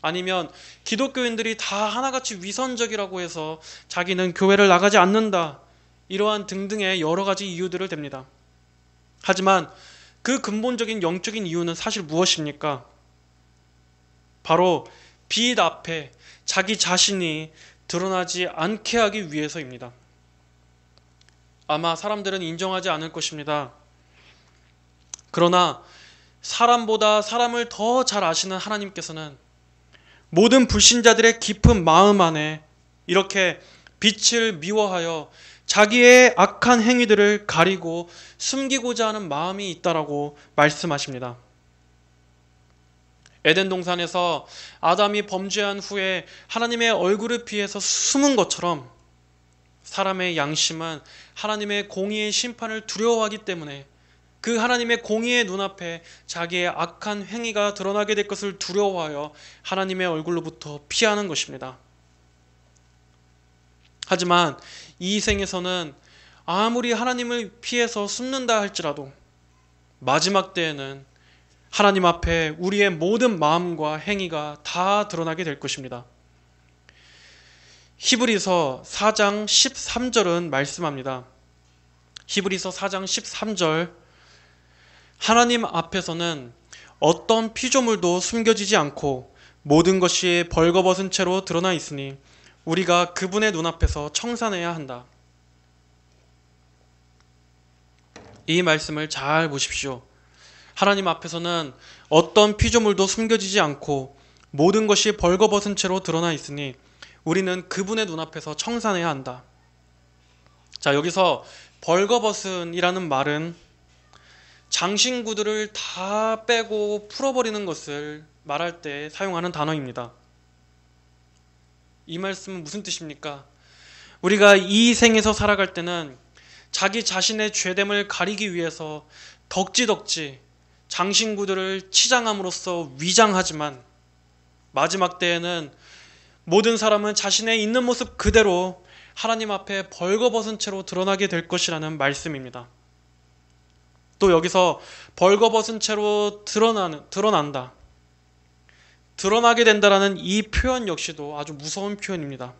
아니면 기독교인들이 다 하나같이 위선적이라고 해서 자기는 교회를 나가지 않는다. 이러한 등등의 여러 가지 이유들을 댑니다. 하지만 그 근본적인 영적인 이유는 사실 무엇입니까? 바로 빛 앞에 자기 자신이 드러나지 않게 하기 위해서입니다. 아마 사람들은 인정하지 않을 것입니다. 그러나 사람보다 사람을 더 잘 아시는 하나님께서는 모든 불신자들의 깊은 마음 안에 이렇게 빛을 미워하여 자기의 악한 행위들을 가리고 숨기고자 하는 마음이 있다라고 말씀하십니다. 에덴 동산에서 아담이 범죄한 후에 하나님의 얼굴을 피해서 숨은 것처럼 사람의 양심은 하나님의 공의의 심판을 두려워하기 때문에 그 하나님의 공의의 눈앞에 자기의 악한 행위가 드러나게 될 것을 두려워하여 하나님의 얼굴로부터 피하는 것입니다. 하지만 이 생에서는 아무리 하나님을 피해서 숨는다 할지라도 마지막 때에는 하나님 앞에 우리의 모든 마음과 행위가 다 드러나게 될 것입니다. 히브리서 4장 13절은 말씀합니다. 히브리서 4장 13절 하나님 앞에서는 어떤 피조물도 숨겨지지 않고 모든 것이 벌거벗은 채로 드러나 있으니 우리가 그분의 눈앞에서 청산해야 한다. 이 말씀을 잘 보십시오. 하나님 앞에서는 어떤 피조물도 숨겨지지 않고 모든 것이 벌거벗은 채로 드러나 있으니 우리는 그분의 눈앞에서 청산해야 한다. 자, 여기서 벌거벗은이라는 말은 장신구들을 다 빼고 풀어버리는 것을 말할 때 사용하는 단어입니다. 이 말씀은 무슨 뜻입니까? 우리가 이 생에서 살아갈 때는 자기 자신의 죄됨을 가리기 위해서 덕지덕지 장신구들을 치장함으로써 위장하지만 마지막 때에는 모든 사람은 자신의 있는 모습 그대로 하나님 앞에 벌거벗은 채로 드러나게 될 것이라는 말씀입니다. 또 여기서 벌거벗은 채로 드러난다. 드러나게 된다라는 이 표현 역시도 아주 무서운 표현입니다.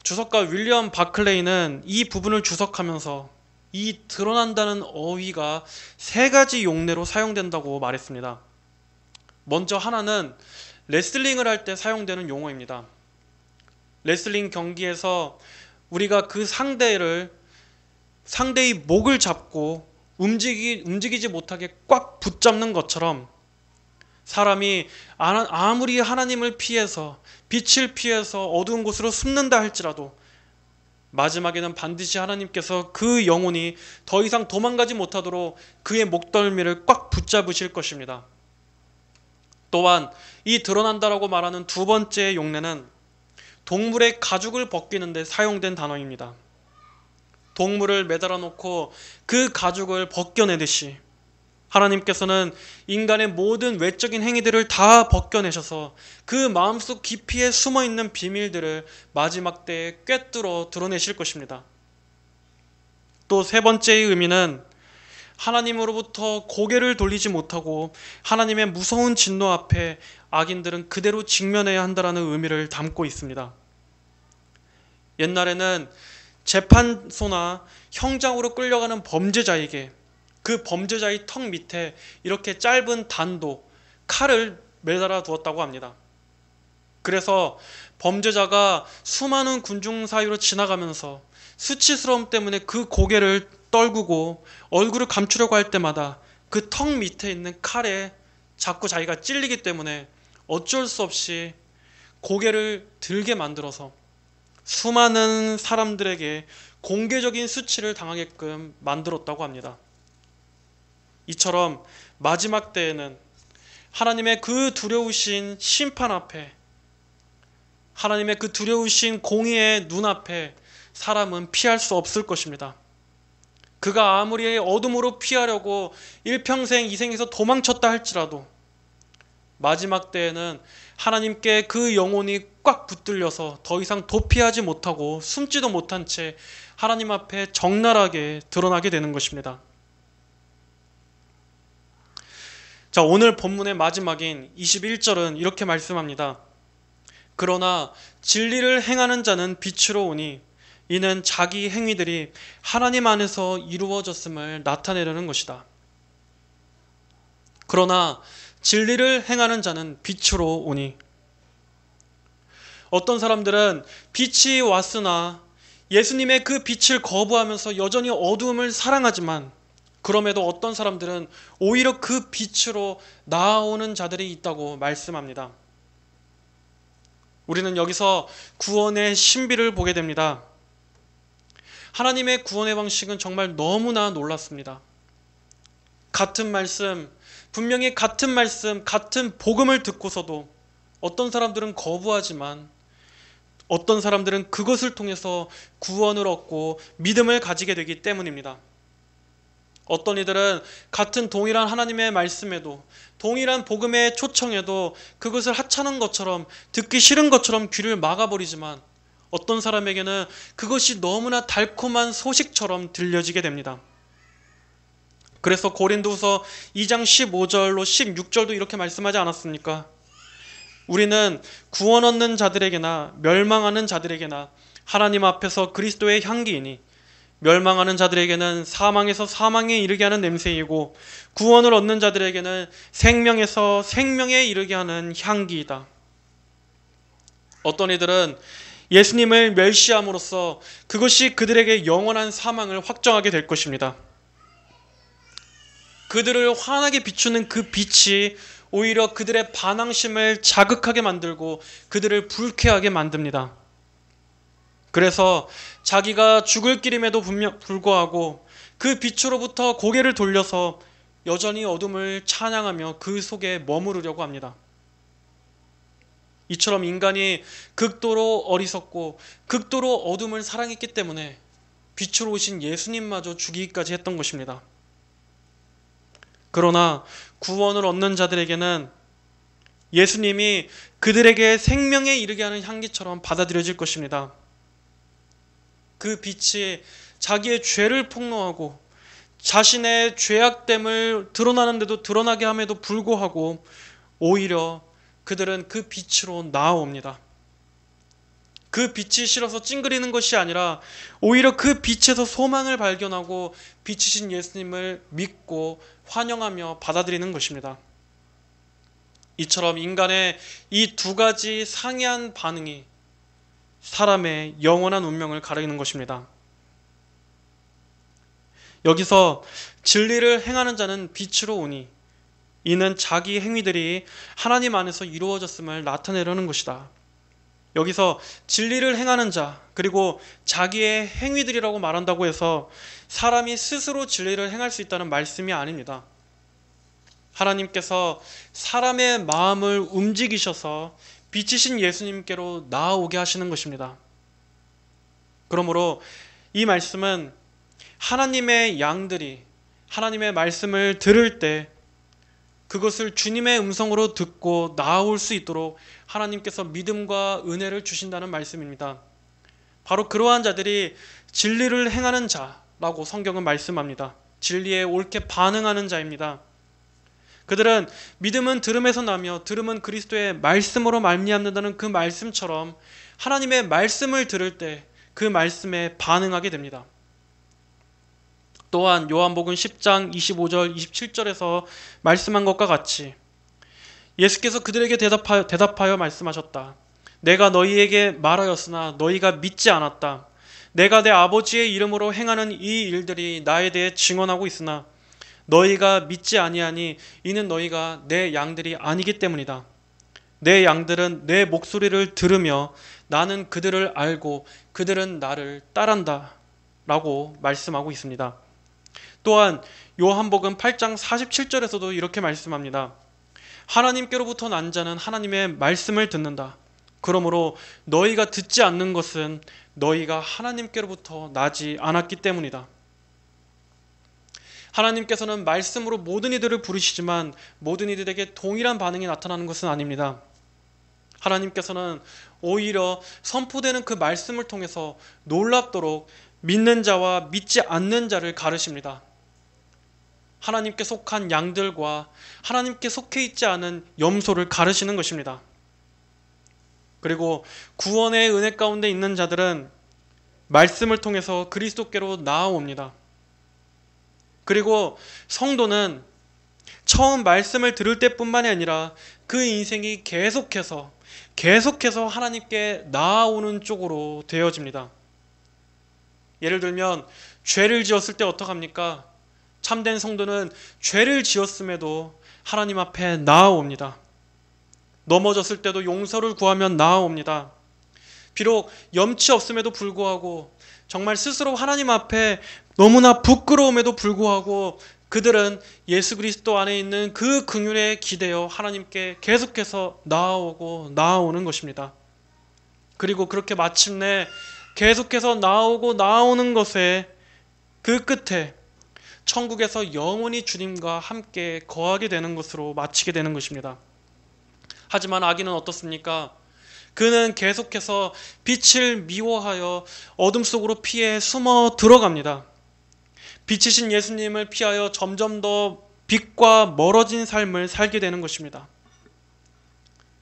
주석가 윌리엄 바클레이는 이 부분을 주석하면서 이 드러난다는 어휘가 세 가지 용례로 사용된다고 말했습니다. 먼저 하나는 레슬링을 할 때 사용되는 용어입니다. 레슬링 경기에서 우리가 그 상대의 목을 잡고 움직이지 못하게 꽉 붙잡는 것처럼 사람이 아무리 하나님을 피해서 빛을 피해서 어두운 곳으로 숨는다 할지라도 마지막에는 반드시 하나님께서 그 영혼이 더 이상 도망가지 못하도록 그의 목덜미를 꽉 붙잡으실 것입니다. 또한 이 드러난다라고 말하는 두 번째 용례는 동물의 가죽을 벗기는 데 사용된 단어입니다. 동물을 매달아 놓고 그 가죽을 벗겨내듯이 하나님께서는 인간의 모든 외적인 행위들을 다 벗겨내셔서 그 마음속 깊이에 숨어있는 비밀들을 마지막 때에 꿰뚫어 드러내실 것입니다. 또 세 번째의 의미는 하나님으로부터 고개를 돌리지 못하고 하나님의 무서운 진노 앞에 악인들은 그대로 직면해야 한다는 의미를 담고 있습니다. 옛날에는 재판소나 형장으로 끌려가는 범죄자에게 그 범죄자의 턱 밑에 이렇게 짧은 단도, 칼을 매달아 두었다고 합니다. 그래서 범죄자가 수많은 군중 사이로 지나가면서 수치스러움 때문에 그 고개를 떨구고 얼굴을 감추려고 할 때마다 그 턱 밑에 있는 칼에 자꾸 자기가 찔리기 때문에 어쩔 수 없이 고개를 들게 만들어서 수많은 사람들에게 공개적인 수치를 당하게끔 만들었다고 합니다. 이처럼 마지막 때에는 하나님의 그 두려우신 심판 앞에, 하나님의 그 두려우신 공의의 눈앞에 사람은 피할 수 없을 것입니다. 그가 아무리 어둠으로 피하려고 일평생 이생에서 도망쳤다 할지라도 마지막 때에는 하나님께 그 영혼이 꽉 붙들려서 더 이상 도피하지 못하고 숨지도 못한 채 하나님 앞에 적나라하게 드러나게 되는 것입니다. 자, 오늘 본문의 마지막인 21절은 이렇게 말씀합니다. 그러나 진리를 행하는 자는 빛으로 오니 이는 자기 행위들이 하나님 안에서 이루어졌음을 나타내려는 것이다. 그러나 진리를 행하는 자는 빛으로 오니, 어떤 사람들은 빛이 왔으나 예수님의 그 빛을 거부하면서 여전히 어두움을 사랑하지만, 그럼에도 어떤 사람들은 오히려 그 빛으로 나아오는 자들이 있다고 말씀합니다. 우리는 여기서 구원의 신비를 보게 됩니다. 하나님의 구원의 방식은 정말 너무나 놀랍습니다. 같은 말씀, 분명히 같은 말씀, 같은 복음을 듣고서도 어떤 사람들은 거부하지만 어떤 사람들은 그것을 통해서 구원을 얻고 믿음을 가지게 되기 때문입니다. 어떤 이들은 같은 동일한 하나님의 말씀에도, 동일한 복음의 초청에도 그것을 하찮은 것처럼, 듣기 싫은 것처럼 귀를 막아버리지만 어떤 사람에게는 그것이 너무나 달콤한 소식처럼 들려지게 됩니다. 그래서 고린도후서 2장 15절로 16절도 이렇게 말씀하지 않았습니까? 우리는 구원 얻는 자들에게나 멸망하는 자들에게나 하나님 앞에서 그리스도의 향기이니, 멸망하는 자들에게는 사망에서 사망에 이르게 하는 냄새이고 구원을 얻는 자들에게는 생명에서 생명에 이르게 하는 향기이다. 어떤 이들은 예수님을 멸시함으로써 그것이 그들에게 영원한 사망을 확정하게 될 것입니다. 그들을 환하게 비추는 그 빛이 오히려 그들의 반항심을 자극하게 만들고 그들을 불쾌하게 만듭니다. 그래서 자기가 죽을 길임에도 불구하고 그 빛으로부터 고개를 돌려서 여전히 어둠을 찬양하며 그 속에 머무르려고 합니다. 이처럼 인간이 극도로 어리석고 극도로 어둠을 사랑했기 때문에 빛으로 오신 예수님마저 죽이기까지 했던 것입니다. 그러나 구원을 얻는 자들에게는 예수님이 그들에게 생명에 이르게 하는 향기처럼 받아들여질 것입니다. 그 빛이 자기의 죄를 폭로하고 자신의 죄악됨을 드러나는데도 드러나게 함에도 불구하고 오히려 그들은 그 빛으로 나아옵니다. 그 빛이 싫어서 찡그리는 것이 아니라 오히려 그 빛에서 소망을 발견하고 빛이신 예수님을 믿고 환영하며 받아들이는 것입니다. 이처럼 인간의 이 두 가지 상이한 반응이 사람의 영원한 운명을 가리는 것입니다. 여기서 진리를 행하는 자는 빛으로 오니 이는 자기 행위들이 하나님 안에서 이루어졌음을 나타내려는 것이다. 여기서 진리를 행하는 자, 그리고 자기의 행위들이라고 말한다고 해서 사람이 스스로 진리를 행할 수 있다는 말씀이 아닙니다. 하나님께서 사람의 마음을 움직이셔서 빛이신 예수님께로 나아오게 하시는 것입니다. 그러므로 이 말씀은 하나님의 양들이 하나님의 말씀을 들을 때 그것을 주님의 음성으로 듣고 나아올 수 있도록 하나님께서 믿음과 은혜를 주신다는 말씀입니다. 바로 그러한 자들이 진리를 행하는 자라고 성경은 말씀합니다. 진리에 옳게 반응하는 자입니다. 그들은 믿음은 들음에서 나며 들음은 그리스도의 말씀으로 말미암는다는 그 말씀처럼 하나님의 말씀을 들을 때 그 말씀에 반응하게 됩니다. 또한 요한복음 10장 25절 27절에서 말씀한 것과 같이 예수께서 그들에게 대답하여 말씀하셨다. 내가 너희에게 말하였으나 너희가 믿지 않았다. 내가 내 아버지의 이름으로 행하는 이 일들이 나에 대해 증언하고 있으나 너희가 믿지 아니하니 이는 너희가 내 양들이 아니기 때문이다. 내 양들은 내 목소리를 들으며 나는 그들을 알고 그들은 나를 따른다 라고 말씀하고 있습니다. 또한 요한복음 8장 47절에서도 이렇게 말씀합니다. 하나님께로부터 난 자는 하나님의 말씀을 듣는다. 그러므로 너희가 듣지 않는 것은 너희가 하나님께로부터 나지 않았기 때문이다. 하나님께서는 말씀으로 모든 이들을 부르시지만 모든 이들에게 동일한 반응이 나타나는 것은 아닙니다. 하나님께서는 오히려 선포되는 그 말씀을 통해서 놀랍도록 믿는 자와 믿지 않는 자를 가르십니다. 하나님께 속한 양들과 하나님께 속해 있지 않은 염소를 가르시는 것입니다. 그리고 구원의 은혜 가운데 있는 자들은 말씀을 통해서 그리스도께로 나아옵니다. 그리고 성도는 처음 말씀을 들을 때뿐만이 아니라 그 인생이 계속해서 하나님께 나아오는 쪽으로 되어집니다. 예를 들면 죄를 지었을 때 어떡합니까? 참된 성도는 죄를 지었음에도 하나님 앞에 나아옵니다. 넘어졌을 때도 용서를 구하면 나아옵니다. 비록 염치 없음에도 불구하고 정말 스스로 하나님 앞에 너무나 부끄러움에도 불구하고 그들은 예수 그리스도 안에 있는 그 긍휼에 기대어 하나님께 계속해서 나아오는 것입니다. 그리고 그렇게 마침내 계속해서 나아오는 것에 그 끝에 천국에서 영원히 주님과 함께 거하게 되는 것으로 마치게 되는 것입니다. 하지만 악인은 어떻습니까? 그는 계속해서 빛을 미워하여 어둠 속으로 피해 숨어 들어갑니다. 빛이신 예수님을 피하여 점점 더 빛과 멀어진 삶을 살게 되는 것입니다.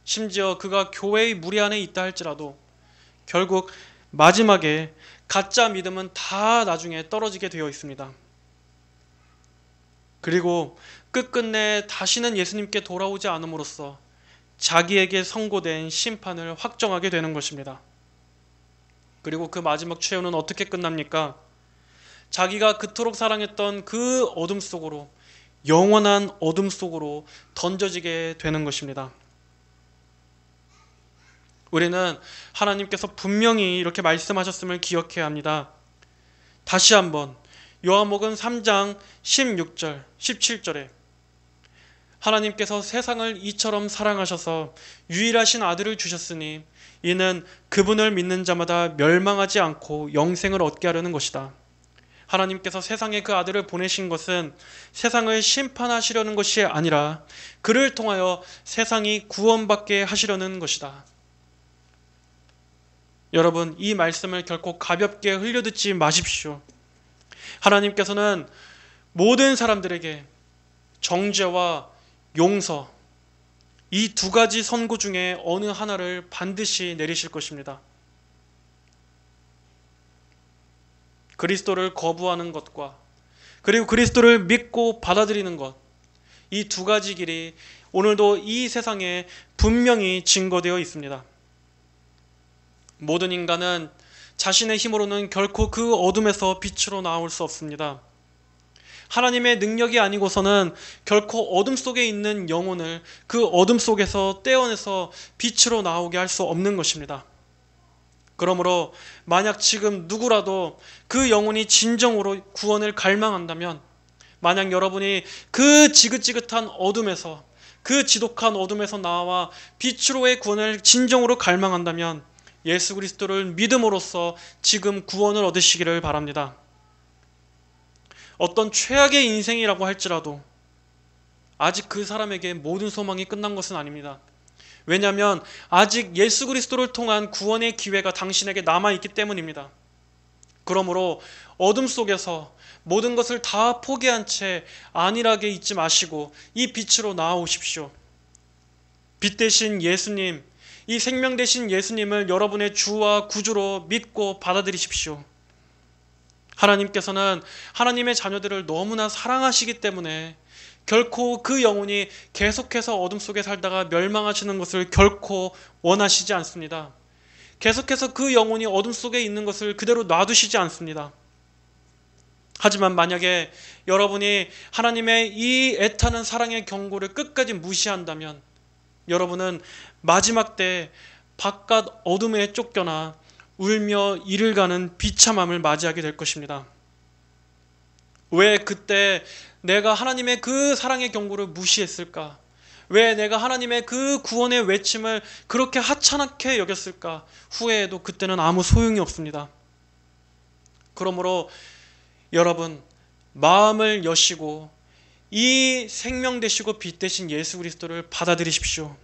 심지어 그가 교회의 무리 안에 있다 할지라도 결국 마지막에 가짜 믿음은 다 나중에 떨어지게 되어 있습니다. 그리고 끝끝내 다시는 예수님께 돌아오지 않음으로써 자기에게 선고된 심판을 확정하게 되는 것입니다. 그리고 그 마지막 최후는 어떻게 끝납니까? 자기가 그토록 사랑했던 그 어둠 속으로, 영원한 어둠 속으로 던져지게 되는 것입니다. 우리는 하나님께서 분명히 이렇게 말씀하셨음을 기억해야 합니다. 다시 한번 요한복음 3장 16절, 17절에 하나님께서 세상을 이처럼 사랑하셔서 유일하신 아들을 주셨으니 이는 그분을 믿는 자마다 멸망하지 않고 영생을 얻게 하려는 것이다. 하나님께서 세상에 그 아들을 보내신 것은 세상을 심판하시려는 것이 아니라 그를 통하여 세상이 구원받게 하시려는 것이다. 여러분, 이 말씀을 결코 가볍게 흘려듣지 마십시오. 하나님께서는 모든 사람들에게 정죄와 용서, 이 두 가지 선고 중에 어느 하나를 반드시 내리실 것입니다. 그리스도를 거부하는 것과 그리고 그리스도를 믿고 받아들이는 것, 이 두 가지 길이 오늘도 이 세상에 분명히 증거되어 있습니다. 모든 인간은 자신의 힘으로는 결코 그 어둠에서 빛으로 나올 수 없습니다. 하나님의 능력이 아니고서는 결코 어둠 속에 있는 영혼을 그 어둠 속에서 떼어내서 빛으로 나오게 할 수 없는 것입니다. 그러므로 만약 지금 누구라도 그 영혼이 진정으로 구원을 갈망한다면, 만약 여러분이 그 지긋지긋한 어둠에서, 그 지독한 어둠에서 나와 빛으로의 구원을 진정으로 갈망한다면 예수 그리스도를 믿음으로써 지금 구원을 얻으시기를 바랍니다. 어떤 최악의 인생이라고 할지라도 아직 그 사람에게 모든 소망이 끝난 것은 아닙니다. 왜냐하면 아직 예수 그리스도를 통한 구원의 기회가 당신에게 남아있기 때문입니다. 그러므로 어둠 속에서 모든 것을 다 포기한 채 안일하게 있지 마시고 이 빛으로 나아오십시오. 빛 대신 예수님, 이 생명 되신 예수님을 여러분의 주와 구주로 믿고 받아들이십시오. 하나님께서는 하나님의 자녀들을 너무나 사랑하시기 때문에 결코 그 영혼이 계속해서 어둠 속에 살다가 멸망하시는 것을 결코 원하시지 않습니다. 계속해서 그 영혼이 어둠 속에 있는 것을 그대로 놔두시지 않습니다. 하지만 만약에 여러분이 하나님의 이 애타는 사랑의 경고를 끝까지 무시한다면 여러분은 마지막 때 바깥 어둠에 쫓겨나 울며 이를 가는 비참함을 맞이하게 될 것입니다. 왜 그때 내가 하나님의 그 사랑의 경고를 무시했을까? 왜 내가 하나님의 그 구원의 외침을 그렇게 하찮게 여겼을까? 후회해도 그때는 아무 소용이 없습니다. 그러므로 여러분, 마음을 여시고 이 생명 되시고 빛 되신 예수 그리스도를 받아들이십시오.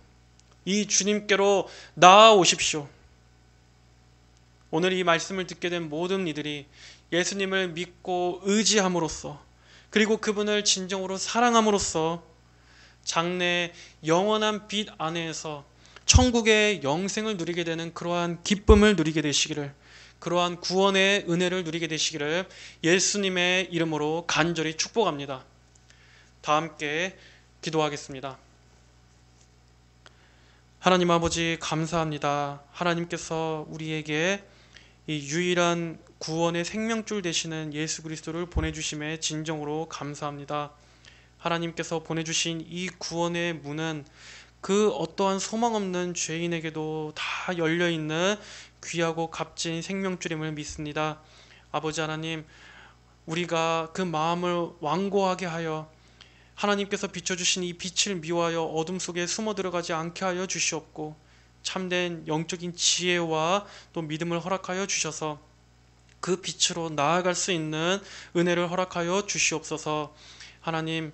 이 주님께로 나아오십시오. 오늘 이 말씀을 듣게 된 모든 이들이 예수님을 믿고 의지함으로써, 그리고 그분을 진정으로 사랑함으로써 장래 영원한 빛 안에서 천국의 영생을 누리게 되는 그러한 기쁨을 누리게 되시기를, 그러한 구원의 은혜를 누리게 되시기를 예수님의 이름으로 간절히 축복합니다. 다 함께 기도하겠습니다. 하나님 아버지, 감사합니다. 하나님께서 우리에게 이 유일한 구원의 생명줄 되시는 예수 그리스도를 보내주심에 진정으로 감사합니다. 하나님께서 보내주신 이 구원의 문은 그 어떠한 소망 없는 죄인에게도 다 열려있는 귀하고 값진 생명줄임을 믿습니다. 아버지 하나님, 우리가 그 마음을 완고하게 하여 하나님께서 비춰주신 이 빛을 미워하여 어둠 속에 숨어 들어가지 않게 하여 주시옵고, 참된 영적인 지혜와 또 믿음을 허락하여 주셔서 그 빛으로 나아갈 수 있는 은혜를 허락하여 주시옵소서. 하나님,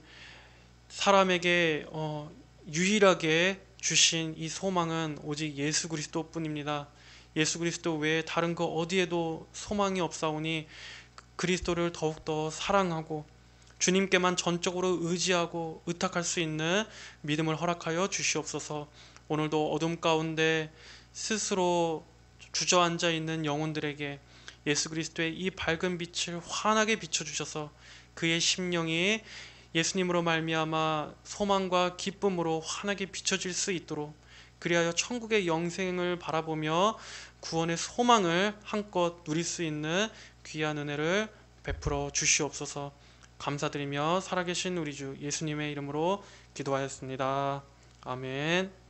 사람에게 유일하게 주신 이 소망은 오직 예수 그리스도 뿐입니다. 예수 그리스도 외에 다른 것 어디에도 소망이 없사오니 그리스도를 더욱더 사랑하고 주님께만 전적으로 의지하고 의탁할 수 있는 믿음을 허락하여 주시옵소서. 오늘도 어둠 가운데 스스로 주저앉아 있는 영혼들에게 예수 그리스도의 이 밝은 빛을 환하게 비춰주셔서 그의 심령이 예수님으로 말미암아 소망과 기쁨으로 환하게 비춰질 수 있도록, 그리하여 천국의 영생을 바라보며 구원의 소망을 한껏 누릴 수 있는 귀한 은혜를 베풀어 주시옵소서. 감사드리며 살아계신 우리 주 예수님의 이름으로 기도하였습니다. 아멘.